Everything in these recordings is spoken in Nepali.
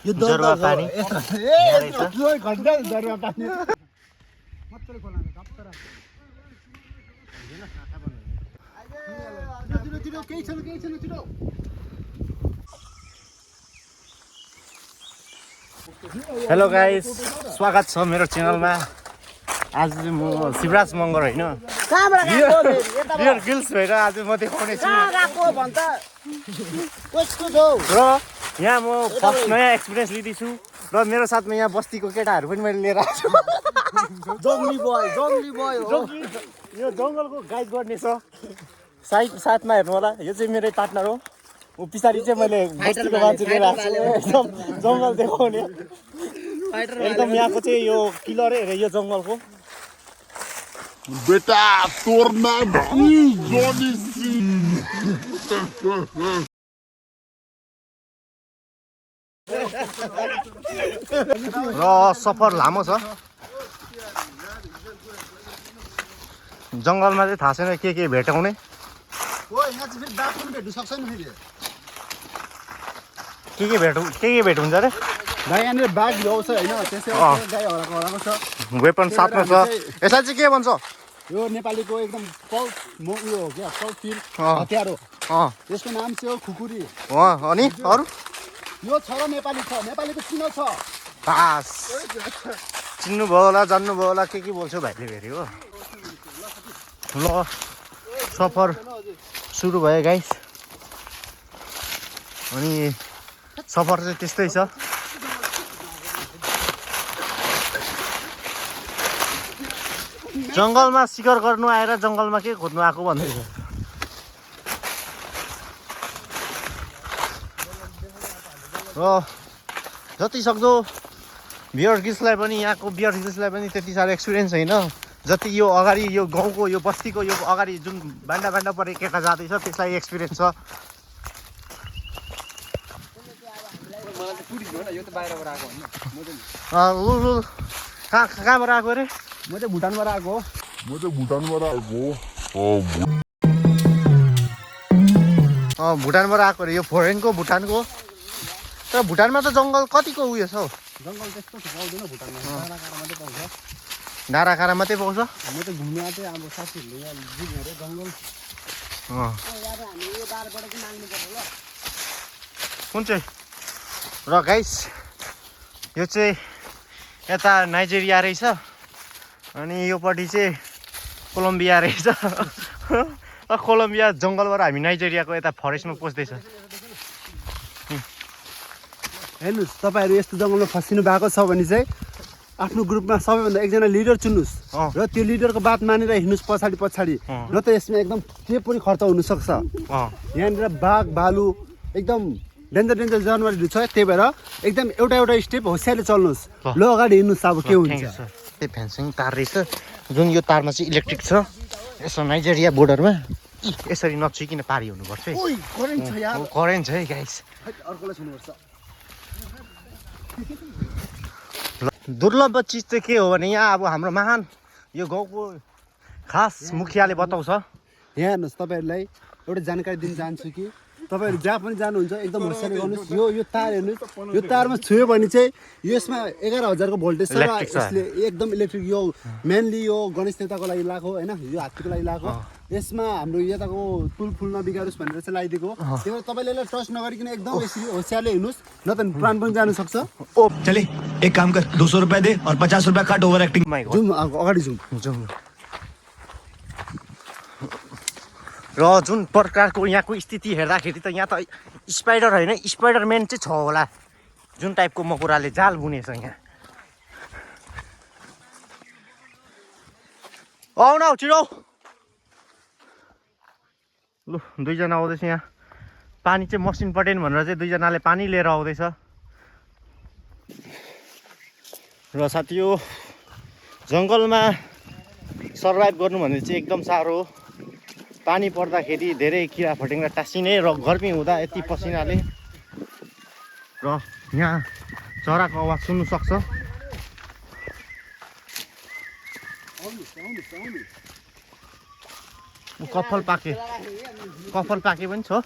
यो जरुवा पानी हेलो गाइस, स्वागत छ मेरो च्यानलमा। आज म शिवराज मगर हैन, बियर गिल्स भएर आज म देखाउने छु र यहाँ म फर्स्ट नयाँ एक्सपिरियन्स लिँदैछु र मेरो साथमा यहाँ बस्तीको केटाहरू पनि मैले लिएर आएको छु। जंगली बोय हो। यो जङ्गलको गाइड गर्ने छ साथमा, हेर्नु होला। यो चाहिँ मेरो पार्टनर हो। पछाडि चाहिँ मैले बस्तीको मान्छे लिएर आएको छु, एकदम जङ्गल देखाउने। एकदम यहाँको चाहिँ यो किलरै हेरे यो जङ्गलको। बेटा तोर्ना र सफर लामो छ। जङ्गलमा चाहिँ थाहा छैन के भेटाउने। के भेट हुन्छ रे भाइ? यहाँनिर बाघ ल्याउँछ होइन, त्यसै गाई हराएको छ। वेपन साथमा छ। यसलाई चाहिँ के भन्छ? यो नेपालीको एकदम उयो हो क्या, पल्फिल हतियार हो। यसको नाम चाहिँ हो खुकुरी। अनि अरू यो छ र नेपाली छ, नेपालीको चिनो छ। बास चिन्नुभयो होला, जान्नुभयो होला के बोल्छु भाइले फेरि हो। ल सफर सुरु भयो गाइस। अनि सफर चाहिँ त्यस्तै छ। जङ्गलमा शिकार गर्नु आएर जङ्गलमा के खोज्नु आएको भन्दैछ। र जति सक्दो बियर गिल्सलाई पनि, यहाँको बियर गिल्सलाई पनि त्यति साह्रो एक्सपिरियन्स छैन जति यो अगाडि यो गाउँको यो बस्तीको यो अगाडि जुन बान्डा परे केटा जाँदैछ त्यसलाई एक्सपिरियन्स छ। कहाँबाट आएको अरे? म चाहिँ भुटानबाट आएको हो। भुटानबाट आएको अरे। यो फोरेनको भुटानको। तर भुटानमा त जङ्गल कतिको उयो छ हौ? जङ्गल त्यस्तो पाउँदैन भुटानमा, डाँडाकाँडा मात्रै पाउँछ। डाँडाकाँडा मात्रै पाउँछ। म त घुम्नु आएको थिएँ, अब साथीहरूले यहाँ जिग्यो अरे जङ्गल। कुन चाहिँ? र गाइस यो चाहिँ यता नाइजेरिया रहेछ, अनि योपट्टि चाहिँ कोलम्बिया रहेछ। कोलम्बिया जङ्गलबाट हामी नाइजेरियाको यता फरेस्टमा पस्दैछ। हेर्नुहोस्, तपाईँहरू यस्तो जङ्गलमा फसिनु भएको छ भने चाहिँ आफ्नो ग्रुपमा सबैभन्दा एकजना लिडर चुन्नुहोस् र त्यो लिडरको बात मानेर हिँड्नुहोस् पछाडि। र त यसमा एकदम के पनि खर्च हुनसक्छ। यहाँनिर बाघ भालु एकदम डेन्जर जनावरहरू छ। त्यही भएर एकदम एउटा स्टेप होसियारले चल्नुहोस्। ल अगाडि हिँड्नुहोस्, अब के हुन्छ। त्यो फेन्सिङ तार रहेछ, जुन यो तारमा चाहिँ इलेक्ट्रिक छ। यसो नाइजेरिया बोर्डरमा यसरी नछुइकन पारी हुनुपर्छ है। करेन्ट छ है गाइस। दुर्लभ चिज चाहिँ के हो भने यहाँ अब हाम्रो महान यो गाउँको खास मुखियाले बताउँछ। यहाँ हेर्नुहोस्, तपाईँहरूलाई एउटा जानकारी दिन चाहन्छु कि तपाईँहरू जहाँ पनि जानुहुन्छ एकदम होसियारी गर्नुहोस्। यो तार हेर्नुहोस्, यो तारमा छुयो भने चाहिँ यसमा 11,000 को भोल्टेज छ। यसले एकदम इलेक्ट्रिक, यो मेनली यो गणेश देवताको लागि लगाएको होइन, यो हात्तीको लागि लगाएको। यसमा हाम्रो यताको तुल फुल नबिगारोस् भनेर चाहिँ लगाइदिएको। त्यही भएर तपाईँले यसलाई ट्रस्ट नगरिकन एकदम यसरी होसियारले हिँड्नुहोस्, न त प्राण पनि जानु सक्छ। चले एक काम कर, 200 रुपए दे और 50 रुपए काट ओभर एक्टिङ। जाउँ अगाडि जाउँ। र जुन प्रकारको यहाँको स्थिति हेर्दाखेरि त यहाँ त स्पाइडर होइन, स्पाइडरम्यान चाहिँ छ होला। जुन टाइपको मकुराले जाल बुनेछ यहाँ। आउन छिटो। लु दुईजना आउँदैछ यहाँ। पानी चाहिँ मसिन पटेन भनेर चाहिँ दुईजनाले पानी लिएर आउँदैछ। र साथी यो जङ्गलमा सर्भाइभ गर्नु भने चाहिँ एकदम साह्रो हो। पानी पर्दाखेरि धेरै किरा फटेङ्ग्रा टाँसिने र गर्मी हुँदा यति पसिनाले। र यहाँ चराको आवाज सुन्नु सक्छ। कफल पाके पनि छ।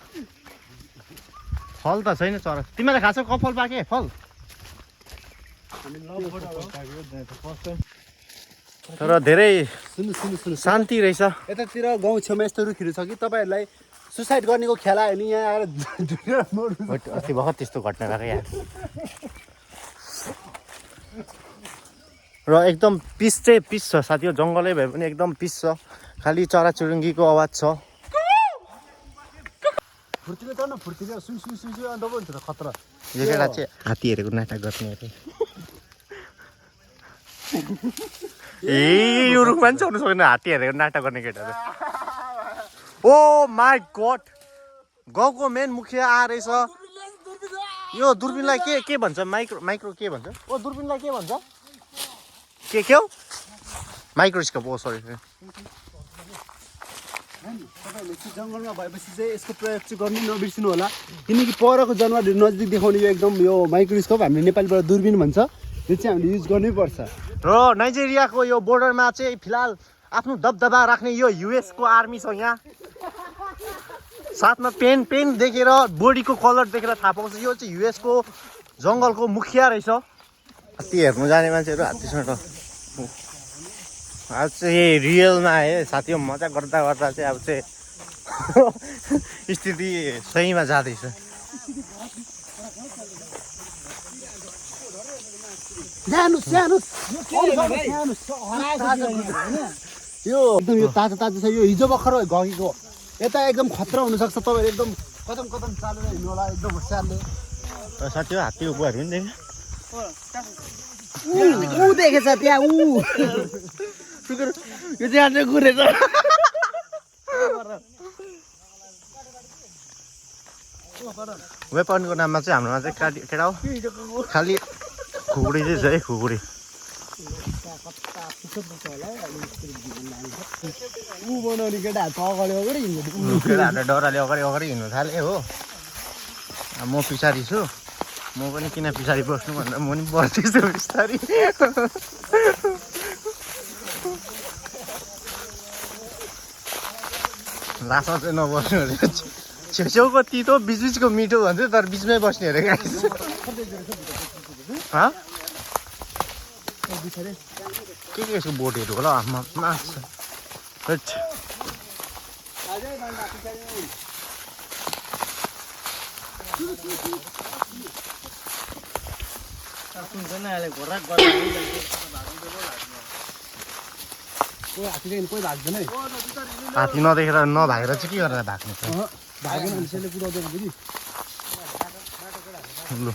फल त छैन चरा। तिमीलाई खान्छौ कफल पाके फल? तर धेरै सुन्नु शान्ति रहेछ। यतातिर गाउँ छेउमा यस्तो रुखहरू छ कि तपाईँहरूलाई सुसाइड गर्नेको ख्याल आयो भने यहाँ आएर ढुकेर मर्नु। अस्ति भर्खर त्यस्तो घटना भएको यहाँ। र एकदम पिस चाहिँ पिस छ साथी, जङ्गलै भए पनि एकदम पिस छ, खालि चराचुरुङ्गीको आवाज छ। फुर्तिलो त न फुर्तिलो सुन अन्त पो हुन्छ त खतरा। यो केटा चाहिँ हात्ती हेरेको नाटक गर्ने अरे। ए यो रुखमा पनि चढ्नु सक्दैन, हात्ती हेरेको नाटक गर्ने केटा चाहिँ। ओ माई गड, गाउँको मेन मुखिया आएछ। यो दुर्बिनलाई के भन्छ? माइक्रो के भन्छ? ओ दुर्बिनलाई के भन्छ? के हो? माइक्रोस्कोप। ओ सरी। तपाईँहरूले चाहिँ जङ्गलमा भएपछि चाहिँ यसको प्रयोग चाहिँ गर्नु नबिर्सिनु होला, किनकि परको जनावरहरू नजिक देखाउने यो एकदम यो माइक्रोस्कोप हामीले नेपालीबाट दुर्बिन भन्छ, यो चाहिँ हामीले युज गर्नै पर्छ। र नाइजेरियाको यो बोर्डरमा चाहिँ फिलहाल आफ्नो दबदबा राख्ने यो युएसको आर्मी छ यहाँ। साथमा पेन देखेर बडीको कलर देखेर थाहा पाउँछ यो चाहिँ युएसको जङ्गलको मुखिया रहेछ। हात्ती हेर्नु जाने मान्छेहरू हात्तीसँग आज चाहिँ रियलमा आयो साथी, मजा गर्दा चाहिँ अब चाहिँ स्थिति सहीमा जाँदैछ। यो एकदम यो ताजा छ, यो हिजो भर्खर गएको। यता एकदम खतरा हुनसक्छ, तपाईँहरू एकदम कदम चालेर हिँड्नु होला एकदम होसियारले। साथी हो हात्ती उपहरू पनि देख्यो। ऊ देखेछ त्यहाँ ऊ यो चाहिँ आज घुरेछ। वेपनको नाममा चाहिँ हाम्रोमा चाहिँ केटा हो खालि खुकुरी चाहिँ छ है, खुकुरी। ऊ बनाउने केटाहरू अगाडि हिँड्नु, केटाहरूले डराले अगाडि हिँड्नु थाले हो। म पछाडि छु, म पनि किन पछाडि बस्नु भन्दा म पनि बस्दैछु बिस्तारी। लास्टमा चाहिँ नबस्नु अरे, छेउछेउको तितो बिचको मिठो भन्छ, तर बिचमै बस्ने अरे गाइस। के यसको बोटहरू होला माछ। हात्ती नदेखेर नभागेर चाहिँ के गरेर भाग्ने छ? लु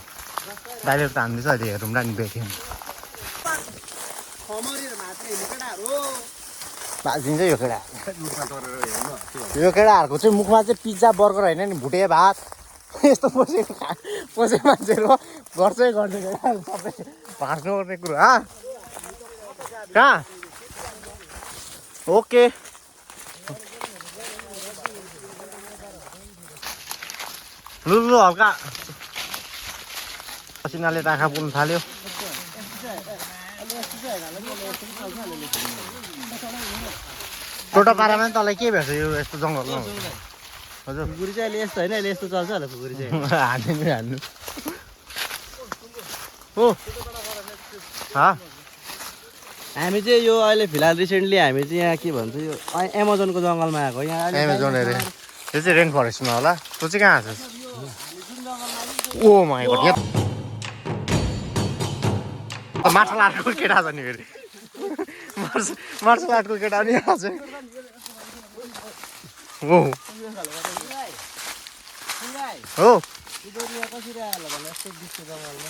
दाइले त हान्दैछ अहिले, हेरौँ नि भेट्यौँ भागिन्छ यो केटा। यो केटाहरूको चाहिँ मुखमा चाहिँ पिज्जा बर्गर होइन नि, भुटे भात यस्तो पसे मान्छेहरू गर्छै गर्ने सबै भाँच्नु पर्ने कुरो। कहाँ ओके लु हल्का पसिनाले त आँखा पुग्नु थाल्यो। टोटो पारामा तँलाई के भेट्छ यो यस्तो जङ्गलमा? हजुर खुकुरी चाहिँ अहिले यस्तो होइन, अहिले यस्तो चल्छ होला खुकुरी चाहिँ। हान्नु हो। हामी चाहिँ यो अहिले फिलहाल रिसेन्टली हामी चाहिँ यहाँ के भन्छ यो एमाजोनको जङ्गलमा आएको। यहाँ एमाजोन अरे यो चाहिँ रेन फरेस्टमा होला। तँ चाहिँ कहाँ छ? ओ माई गॉड, यहाँ मार्सल आर्टको केटा छ नि फेरि। मार्सल आर्टको केटा नि यहाँ छ। हो हो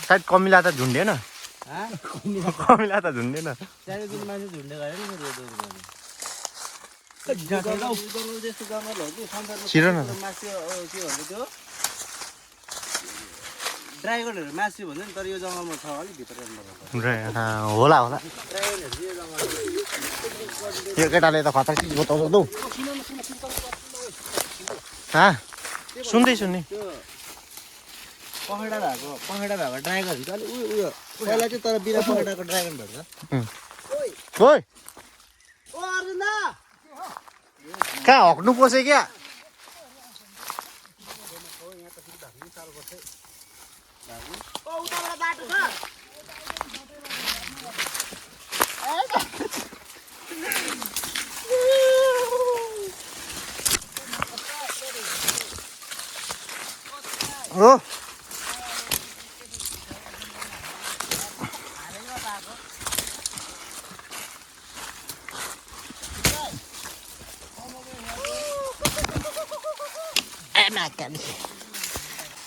सायद कमिला त झुन्डेन, कमिला त झुन्डेन। छिरो न ड्राइगनहरू मासु भन्छ नि, तर यो जङ्गलमा छ अलिक भित्र होला होला। यो केटाले त खतरा चिज बताउँछ त हौ। सुन्दैछु नि। पखेटा भएको ड्राइगन हुन्छ अलिक उयो पहिला चाहिँ, तर बिना पखेटाको ड्राइगन भन्छ। ओइ कहाँ हक्नु पस्यो क्या?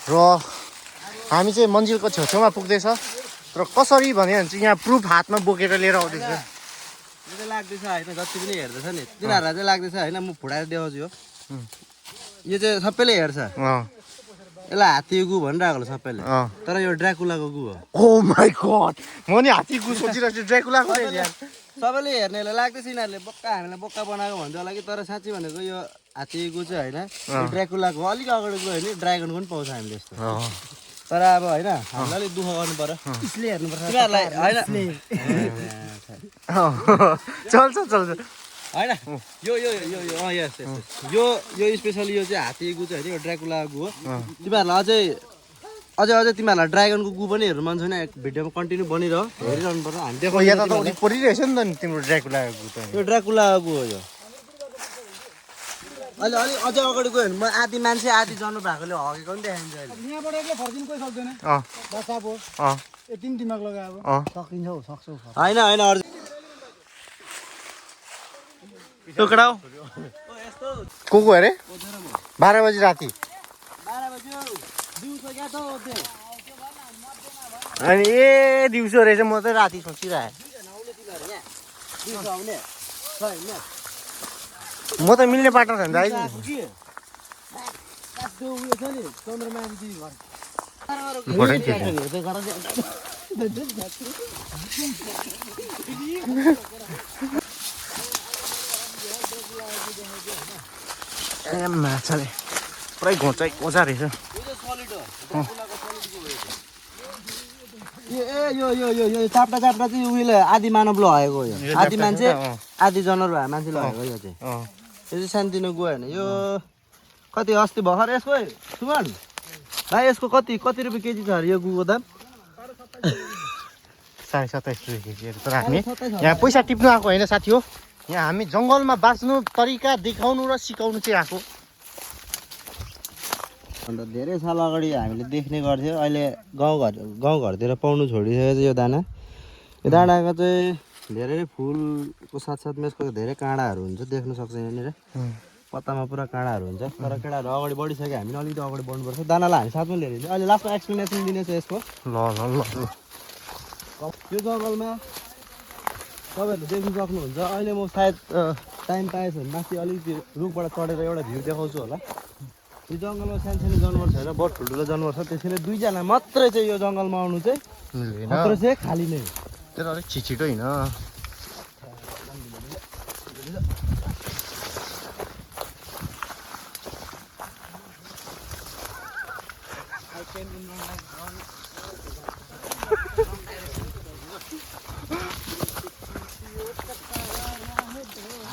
र हामी चाहिँ मन्जिलको छेउछेउमा पुग्दैछ तर कसरी भन्यो भने चाहिँ यहाँ प्रुफ हातमा बोकेर लिएर आउँदैछ यो चाहिँ लाग्दैछ होइन जति पनि हेर्दैछ नि तिनीहरूलाई चाहिँ लाग्दैछ होइन म फुटाएर देखाउँछु यो चाहिँ सबैले हेर्छ यसलाई हात्ती गु भनिरहेको होला सबैले तर यो ड्राकुलाको गु हो ओ माई गॉड म नि हात्ती गु सोचिरहेको छु ड्राकुलाको रहेछ यार सबैले हेर्नेलाई लाग्दैछ यिनीहरूले बोक्का हामीलाई बोक्का बनाएको भन्छ होला कि तर साँच्ची भनेको यो हात्ती गु चाहिँ होइन यो ड्राकुलाको अलिक अगाडि गयो भने ड्रागनको पनि पाउँछ हामीले यस्तो तर अब होइन हामीलाई अलिक दुःख गर्नु पर्यो इसले हेर्नुपर्छ तिमीहरूलाई होइन चल्छ चल्छ होइन यो यो यो यो यस यो यो स्पेसली यो चाहिँ हात्ती गु चाहिँ होइन यो ड्राकुलाको गु हो तिमीहरूलाई अझै तिमीहरूलाई ड्रागनको गु पनि हेर्नु मन छैन भिडियोमा कन्टिन्यू बनिरह हेरिरहनु पर्छ हामी देखो यहाँ त वरिपरि रहेछ नि त नि तिम्रो ड्राकुलाको गु त यो ड्राकुलाको गु हो यो अहिले अलिक अझै अगाडि गयो भने म आधी मान्छे आधी जनावर भएकोले हगेको पनि देखाइन्छ अहिले यहाँबाट एक्लै फर्किनु कोही सक्दैन बस अब यति पनि दिमाग लगायो अब सकिन्छ हौ सक्छौ होइन होइन अर्जुन टुक्रा को अरे 12 बजी राति 12 बज्यो दिउँसो क्या त अनि ए दिउँसो रहेछ म त राति सोचिरहेँ म त मिल्ने पार्टनर छ नि ए माछाले पुरै घोचा रहेछ यो चाप्टा चाहिँ उहिले आदि मानवले हगेको यो आदि मान्छे आदि जनावर भए मान्छेले हगेको यो चाहिँ यो चाहिँ सानोतिनो गयो होइन यो कति अस्ति भर्खर यसको सुमन भाइ यसको कति रुपियाँ केजी छ अरे यो गुको दाम 27.5 रुपियाँ केजी तर हामी यहाँ पैसा टिप्नु आएको होइन साथी हो यहाँ हामी जङ्गलमा बाँच्नु तरिका देखाउनु र सिकाउनु चाहिँ आएको अन्त धेरै साल अगाडि हामीले देख्ने गर्थ्यौँ अहिले गाउँघरतिर पाउनु छोडिसकेको छ यो दाना यो दानाको चाहिँ धेरै नै फुलको साथसाथमा यसको धेरै काँडाहरू हुन्छ देख्न सक्छ यहाँनिर पत्तामा पुरा काँडाहरू हुन्छ तर केटाहरू अगाडि बढिसक्यो हामी अलिकति अगाडि बढ्नुपर्छ दानालाई हामी साथमा लिएर हिँड्छौँ अहिले लास्टमा एक्सप्लेनेसन दिनेछ यसको ल यो जङ्गलमा तपाईँहरूले देख्नु सक्नुहुन्छ अहिले म सायद टाइम पाएछ भने माथि अलिकति रुखबाट चढेर एउटा भ्यू देखाउँछु होला यो जङ्गलमा सानो जनावर छैन बहुत ठुल्ठुलो जनावर छ त्यसैले दुईजना मात्रै चाहिँ यो जङ्गलमा आउनु चाहिँ मात्र चाहिँ खाली नै तर अलिक छिटो होइन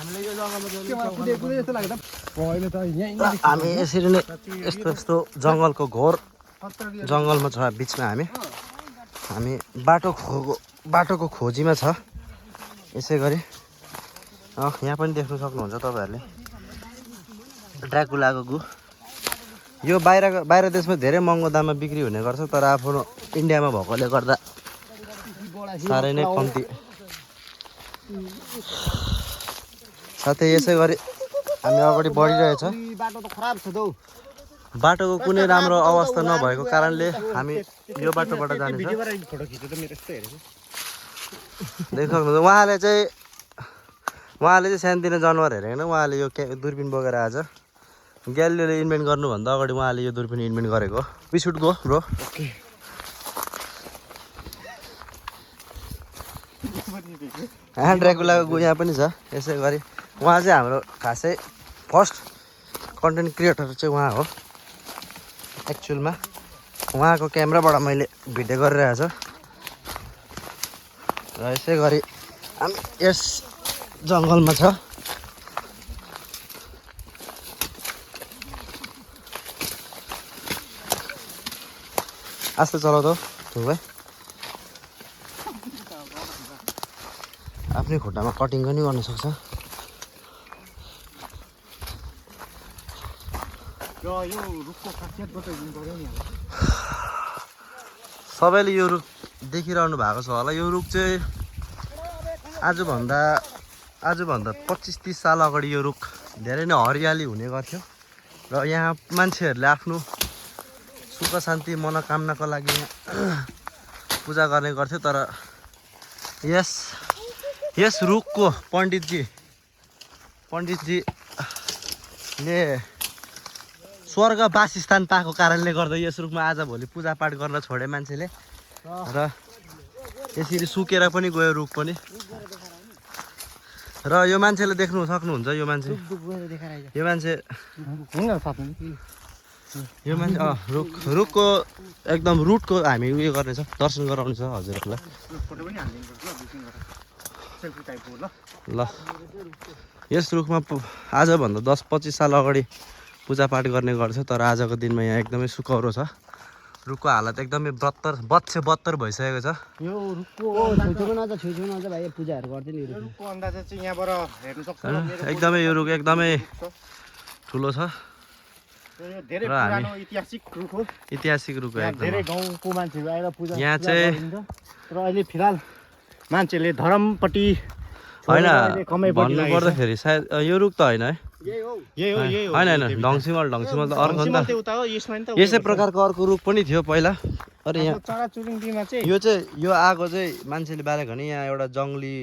हामीले यो जङ्गलमा हामी यसरी नै यस्तो जङ्गलको घोर जङ्गलमा छ बिचमा हामी बाटोको खोजीमा छ यसै गरी यहाँ पनि देख्न सक्नुहुन्छ तपाईँहरूले ड्राकुलाको गु यो बाहिर देशमा धेरै महँगो दाममा बिक्री हुने गर्छ तर आफ्नो इन्डियामा भएकोले गर्दा साह्रै नै कम्ती साथै यसै गरी हामी अगाडि बढिरहेछ बाटो त खराब छ त बाटोको कुनै राम्रो अवस्था नभएको कारणले हामी यो बाटोबाट जानेछौँ देख्न सक्नुहुन्छ उहाँले चाहिँ सानोतिनो जनावर हेरेन उहाँले यो दूरबिन बोकेर आज ग्यालिलीले इन्भेन्ट गर्नुभन्दा अगाडि उहाँले यो दूरबिन इन्भेन्ट गरेको वी सुड गो ब्रो ड्राकुलाको गु यहाँ पनि छ यसै गरी उहाँ चाहिँ हाम्रो खासै फर्स्ट कन्टेन्ट क्रिएटर चाहिँ उहाँ हो एक्चुअलमा उहाँको क्यामेराबाट मैले भिडियो गरिरहेको छु र यसै गरी हामी यस जङ्गलमा छ आस्ते चलाउँदा भाइ आफ्नै खुट्टामा कटिङ पनि गर्न सक्छ सबैले यो रुख देखिरहनु भएको छ होला यो रुख चाहिँ आजभन्दा 25-30 साल अगाडि यो रुख धेरै नै हरियाली हुने गर्थ्यो र यहाँ मान्छेहरूले आफ्नो सुख शान्ति मनोकामनाको लागि यहाँ पूजा गर्ने गर्थ्यो। तर यस रुखको पण्डितजीले स्वर्ग वासस्थान पाएको कारणले गर्दा यस रुखमा आजभोलि पूजापाठ गर्न छोडे मान्छेले र यसरी सुकेर पनि गयो रुख पनि। र यो मान्छेले देख्नु सक्नुहुन्छ यो मान्छे रुखको एकदम रुटको हामी उयो गर्नेछ दर्शन गराउनेछ हजुरहरूलाई। ल यस रुखमा आजभन्दा 10-25 साल अगाडि पूजापाठ गर्ने गर्छ। तर आजको दिनमा यहाँ एकदमै सुकौरो छ। रुखको हालत एकदमै बत्तर भइसकेको छ। यो रुखको छेउछेउमा अझ भाइ पूजाहरू गर्दैन यो रुखको अन्दाज चाहिँ यहाँबाट हेर्न सक्छ। एकदमै यो रुख एकदमै ठुलो छ धेरै पुरानो ऐतिहासिक रुख हो। ऐतिहासिक रुख हो एकदम। धेरै गाउँको मान्छेहरू आएर पूजा यहाँ चाहिँ तर अहिले फिलहाल मान्छेले धर्मपट्टि होइन भन्नु पर्दाखेरि सायद यो रुख त होइन है। होइन ढङ्सिमल त अर्को नि त यसै प्रकारको अर्को रुख पनि थियो पहिला। अरे यहाँ चराचुरुङ्गीमा चाहिँ यो आगो चाहिँ मान्छेले बालेको भने यहाँ एउटा जङ्गली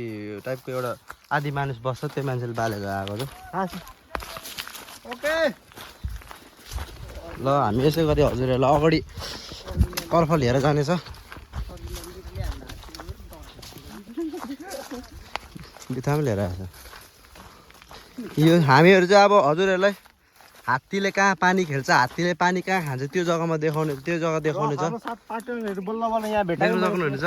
टाइपको एउटा आदि मानिस बस्छ त्यो मान्छेले बालेको आगो चाहिँ। ओके ल हामी यसै गरी हजुरहरूलाई अगाडि कर्फ लिएर जानेछ। बित्थामा लिएर आएछ यो हामीहरू चाहिँ अब हजुरहरूलाई हात्तीले कहाँ पानी खेल्छ हात्तीले पानी कहाँ खान्छ त्यो जग्गा देखाउने छ। देख्न सक्नुहुनेछ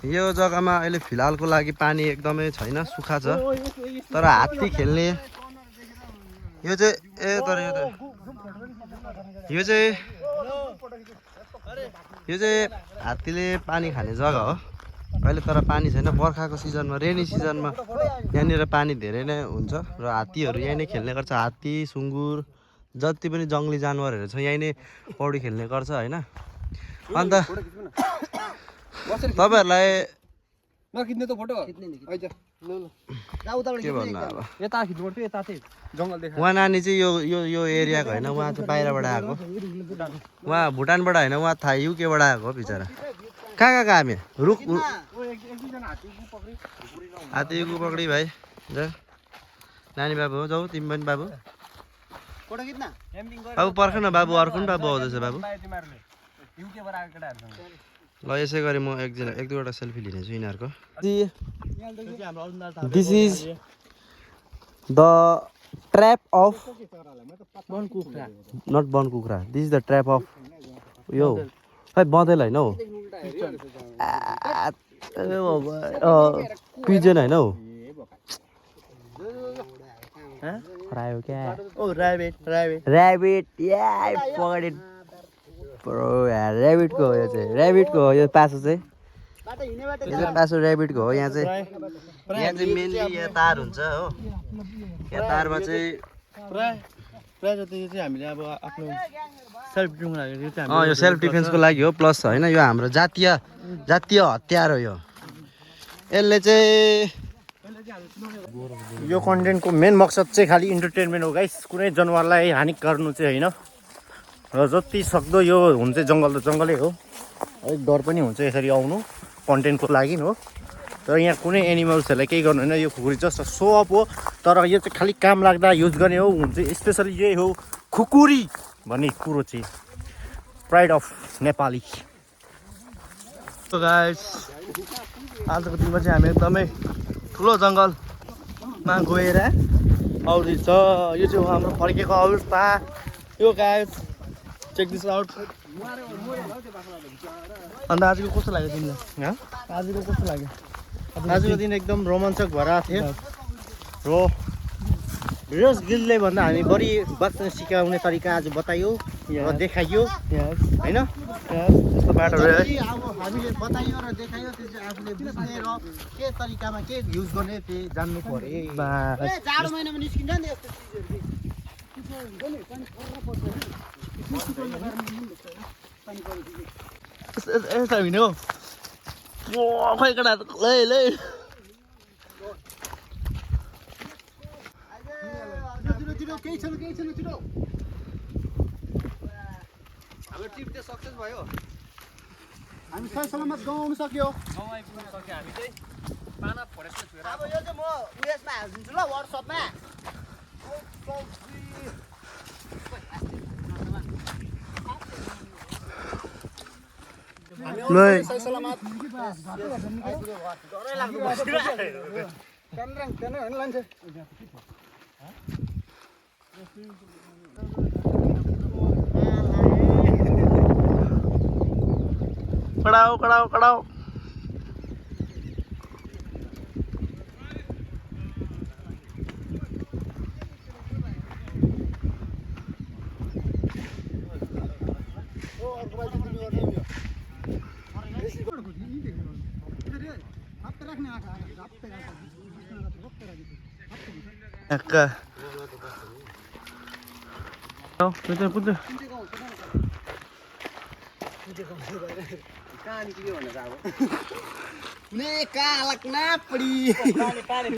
यो जग्गामा अहिले फिलहालको लागि पानी एकदमै छैन सुक्खा छ। तर हात्ती खेल्ने यो चाहिँ हात्तीले पानी खाने जग्गा हो अहिले। तर पानी छैन बर्खाको सिजनमा रेनी सिजनमा यहाँनिर पानी धेरै नै हुन्छ र हात्तीहरू यहीँ नै खेल्ने गर्छ। हात्ती सुँगुर जति पनि जङ्गली जनावरहरू छ यहीँ नै पौडी खेल्ने गर्छ होइन। अन्त तपाईँहरूलाई के भन्नु अब उहाँ नानी चाहिँ यो एरियाको होइन उहाँ चाहिँ बाहिरबाट आएको उहाँ भुटानबाट होइन उहाँ थाहा युकेबाट आएको हो बिचरा। कहाँ हामी रुख हात्ती गु पक्री भाइ नानी बाबु हो जाऊ तिमी पनि बाबु पर्ख न बाबु अर्को पनि बाबु आउँदैछ बाबु। ल यसै गरी म एक दुईवटा सेल्फी लिनेछु यिनीहरूको। This is the trap of नट बनकुखुरा this is the trap of यो खै बँदेल होइन हौ पिजन होइन हौ खरायो क्या ऱ्याबिट पकडेड ऱ्याबिटको हो यो चाहिँ ऱ्याबिटको हो यो पासो चाहिँ यो चाहिँ पासो ऱ्याबिटको हो। यहाँ चाहिँ मेनली यहाँ तार हुन्छ हो यहाँ तारमा चाहिँ प्रायः जति चाहिँ हामीले अब आफ्नो सेल्फ डिफेन्सको लागि यो सेल्फ डिफेन्सको लागि हो। प्लस होइन यो हाम्रो जातीय हतियार हो। यसले चाहिँ यो कन्टेन्टको मेन मकसद चाहिँ खालि इन्टरटेनमेन्ट हो गाइस। कुनै जनावरलाई हानि गर्नु चाहिँ होइन र जति सक्दो यो हुन्छ जङ्गल त जङ्गलै हो अलिक डर पनि हुन्छ यसरी आउनु कन्टेन्टको लागि हो। तर यहाँ कुनै एनिमल्सहरूलाई केही गर्नु होइन यो खुकुरी जस्ट सो अप हो। तर यो चाहिँ खालि काम लाग्दा युज गर्ने हो हुन्छ स्पेसली यही हो खुकुरी भन्ने कुरो चाहिँ प्राइड अफ नेपाली। गाइस आजको दिनमा चाहिँ हामी एकदमै ठुलो जङ्गलमा गएर आउँदैछ। यो चाहिँ हो हाम्रो फर्केको अवस्था yo guys check this out. अन्त आजको कस्तो लाग्यो तिमीलाई आजको कस्तो लाग्यो? आजको दिन एकदम रोमाञ्चक भएर थियो र रियोस गिलले भन्दा हामी बढी बाँच्न सिकाउने तरिका आज बताइयो र देखाइयो होइन। यस्तो बाटोहरू अब हामीले बताइयो र देखायो त्यो चाहिँ आफूले बुझ्ने र के तरिकामा के युज गर्ने त्यो जान्नु पर्यो। जाडो महिनामा निस्किन्छ नि यस्तो हुने हो खोइ कडा लै केही छैन हामी सही सलामत गाउँ आउनु सक्यो गाउँ आइपुग्न सक्यो हामी चाहिँ पाना फरेस्ट छोएर अब यो चाहिँ म उयसमा हालिदिन्छु ल वाट्सएपमा हामी सही सलामत कडाउ कहाँ निक्ल्यो भनेर अब कुनै कालक ना पडी